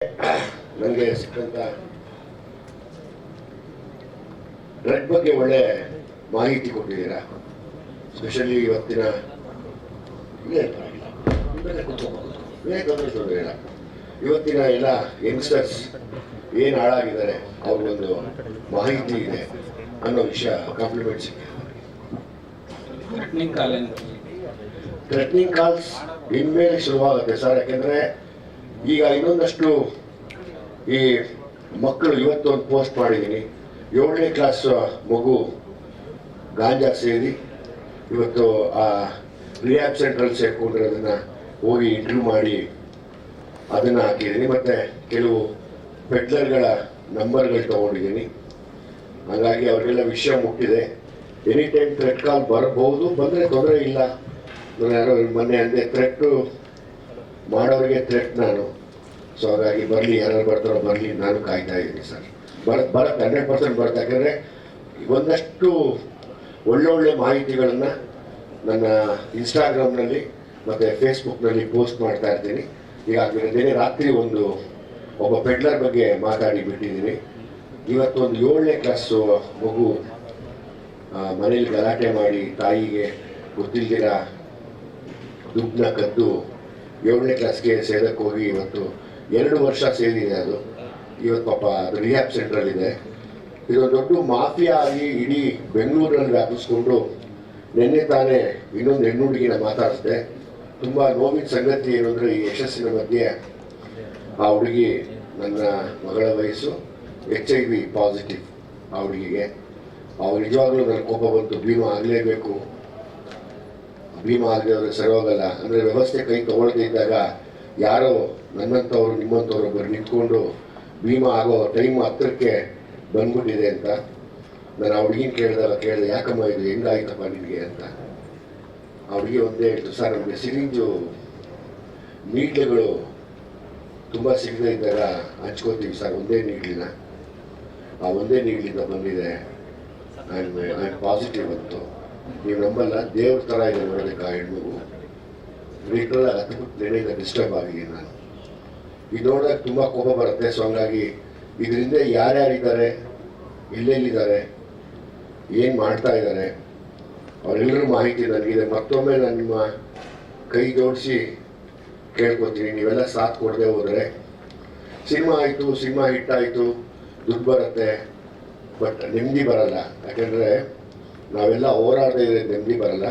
ನನಗೆ ಸಿಕ್ಕಂತ ಡ್ರಗ್ ಬಗ್ಗೆ ಒಳ್ಳೆ ಮಾಹಿತಿ ಕೊಟ್ಟಿದ್ದೀರಾ. ಸ್ಪೆಷಲಿ ಇವತ್ತಿನ ಇವತ್ತಿನ ಎಲ್ಲ ಯಂಗ್ಸ್ಟರ್ಸ್ ಏನು ಹಾಳಾಗಿದ್ದಾರೆ ಅವ್ರಿಗೊಂದು ಮಾಹಿತಿ ಇದೆ ಅನ್ನೋ ವಿಷಯ ಕಾಂಪ್ಲಿಮೆಂಟ್ ಸಿಕ್ಕಿದೆ. ಥ್ರೆಟ್ನಿಂಗ್ ಕಾಲ್ಸ್ ಇನ್ಮೇಲೆ ಶುರುವಾಗುತ್ತೆ ಸರ್. ಯಾಕೆಂದರೆ ಈಗ ಇನ್ನೊಂದಷ್ಟು ಈ ಮಕ್ಕಳು ಇವತ್ತು ಒಂದು ಪೋಸ್ಟ್ ಮಾಡಿದ್ದೀನಿ, 7ನೇ ಕ್ಲಾಸ್ ಮಗು ಗಾಂಜಾ ಸೇರಿ ಇವತ್ತು ಆ ರಿಹ್ಯಾಬ್ ಸೆಂಟ್ರಲ್ಲಿ ಸೇರ್ಕೊಂಡಿರೋದನ್ನು ಹೋಗಿ ಇಂಟರ್ವ್ಯೂ ಮಾಡಿ ಅದನ್ನು ಹಾಕಿದ್ದೀನಿ. ಮತ್ತು ಕೆಲವು ಪೆಡ್ಲರ್ಗಳ ನಂಬರ್ಗಳು ತೊಗೊಂಡಿದ್ದೀನಿ. ಹಾಗಾಗಿ ಅವರಿಗೆಲ್ಲ ವಿಷಯ ಮುಟ್ಟಿದೆ. ಎನಿ ಟೈಮ್ ಥ್ರೆಟ್ ಕಾಲ್ ಬರಬಹುದು, ಬಂದರೆ ತೊಂದರೆ ಇಲ್ಲ. ನಾನು ಯಾರೋ ಮೊನ್ನೆ ಅಂದೆ ಥ್ರೆಟ್ಟು ಮಾಡೋರಿಗೆ ಥ್ರೆಟ್ ನಾನು. ಸೊ ಹಾಗಾಗಿ ಬರಲಿ, ಯಾರು ಬರ್ತಾರೋ ಬರಲಿ, ನಾನು ಕಾಯ್ತಾ ಇದ್ದೀನಿ ಸರ್. ಬರುತ್ತೆ 100% ಬರುತ್ತೆ. ಯಾಕಂದರೆ ಒಂದಷ್ಟು ಒಳ್ಳೊಳ್ಳೆ ಮಾಹಿತಿಗಳನ್ನು ನನ್ನ ಇನ್ಸ್ಟಾಗ್ರಾಮ್ನಲ್ಲಿ ಮತ್ತು ಫೇಸ್ಬುಕ್ನಲ್ಲಿ ಪೋಸ್ಟ್ ಮಾಡ್ತಾ ಇರ್ತೀನಿ. ಈಗಾಗಲೇ ನಿನ್ನೆ ರಾತ್ರಿ ಒಬ್ಬ ಪೆಡ್ಲರ್ ಬಗ್ಗೆ ಮಾತಾಡಿ ಬಿಟ್ಟಿದ್ದೀನಿ. ಇವತ್ತೊಂದು 7ನೇ ಕ್ಲಾಸು ಮಗು ಮನೇಲಿ ಗಲಾಟೆ ಮಾಡಿ ತಾಯಿಗೆ ಗೊತ್ತಿಲ್ದಿರ ದುಡ್ಡನ್ನ ಕದ್ದು 7ನೇ ಕ್ಲಾಸ್ಗೆ ಸೇದಕ್ಕೆ ಹೋಗಿ ಇವತ್ತು 2 ವರ್ಷ ಸೇರಿದೆ. ಅದು ಇವತ್ತು ಪಾಪ ಅದು ರಿಹ್ಯಾಬ್ ಸೆಂಟ್ರಲ್ಲಿದೆ. ಇದು ದೊಡ್ಡ ಮಾಫಿಯಾ ಆಗಿ ಇಡೀ ಬೆಂಗಳೂರಲ್ಲಿ ವ್ಯಾಪಿಸ್ಕೊಂಡು ನಿನ್ನೆ ತಾನೇ ಇನ್ನೊಂದು ಹೆಣ್ಣು ಹುಡುಗಿನ ಮಾತಾಡಿಸಿದೆ. ತುಂಬ ನೋವಿನ ಸಂಗತಿ ಏನು ಅಂದರೆ, ಈ ಯಶಸ್ಸಿನ ಮಧ್ಯೆ ಆ ಹುಡುಗಿ ನನ್ನ ಮಗಳ ವಯಸ್ಸು, HIV ಪಾಸಿಟಿವ್ ಆ ಹುಡುಗಿಗೆ. ಅವ್ರು ನಿಜವಾಗ್ಲೂ ನನ್ನ ಕೋಪ ಬಂತು. ಭೀಮಾ ಆಗಲೇಬೇಕು, ಭೀಮಾ ಆಗದೆ ಸರಿ ಹೋಗಲ್ಲ. ಅಂದರೆ ವ್ಯವಸ್ಥೆ ಕೈ ತೊಗೊಳ್ದೇ ಇದ್ದಾಗ ಯಾರೋ ನನ್ನಂಥವ್ರು ನಿಮ್ಮಂಥವ್ರು ಬರೀ ನಿಂತ್ಕೊಂಡು ಭೀಮಾ ಆಗೋ ಟೈಮ್ ಹತ್ರಕ್ಕೆ ಬಂದ್ಬಿಟ್ಟಿದೆ ಅಂತ ನಾನು ಆ ಹುಡುಗಿನ ಕೇಳಿದೆ, ಯಾಕಮ್ಮ ಇದು ಹೆಂಗಾಯ್ತಪ್ಪ ನಿನಗೆ ಅಂತ. ಆ ಹುಡುಗಿ ಒಂದೇ ಹೇಳ್ತು, ಸರ್ ನಮಗೆ ಸಿರಿಂಜು ನೀಡ್ಲುಗಳು ತುಂಬ ಸಿಗದೇ ಇದ್ದಾಗ ಹಂಚ್ಕೋತೀವಿ ಸರ್, ಒಂದೇ ನೀಡ್ಲಿನ, ಆ ಒಂದೇ ನೀಡ್ಲಿಂದ ಬಂದಿದೆ, ಐ ಆಮ್ ಪಾಸಿಟಿವ್ ಅಂತು. ನೀವು ನಂಬಲ್ಲ, ದೇವ್ರ ಥರ ಇದೆ ನೋಡೋದಕ್ಕೆ ಆ ಹೆಣ್ಮಗು. ಲಿಟ್ರಲ್ ನೆನೆಯಿಂದ ಡಿಸ್ಟರ್ಬ್ ಆಗಿದ್ದೀನಿ ನಾನು. ಇದು ನೋಡಿದಾಗ ತುಂಬ ಕೋಪ ಬರುತ್ತೆ. ಸೊ ಹಂಗಾಗಿ ಇದರಿಂದ ಯಾರ್ಯಾರಿದ್ದಾರೆ, ಎಲ್ಲೆಲ್ಲಿದ್ದಾರೆ, ಏನು ಮಾಡ್ತಾ ಇದ್ದಾರೆ, ಅವರೆಲ್ಲರೂ ಮಾಹಿತಿ ನನಗಿದೆ. ಮತ್ತೊಮ್ಮೆ ನಾನು ನಿಮ್ಮ ಕೈ ಜೋಡಿಸಿ ಕೇಳ್ಕೊತೀನಿ, ನೀವೆಲ್ಲ ಸಾಥ್ ಕೊಡದೆ ಹೋದರೆ ಸಿನಿಮಾ ಆಯಿತು, ಸಿನಿಮಾ ಹಿಟ್ಟಾಯಿತು, ದುಡ್ಡು ಬರುತ್ತೆ, ಬಟ್ ನೆಮ್ಮದಿ ಬರಲ್ಲ. ಯಾಕೆಂದರೆ ನಾವೆಲ್ಲ ಹೋರಾಡದೇ ಇದ್ರೆ ನೆಮ್ಮದಿ ಬರಲ್ಲ.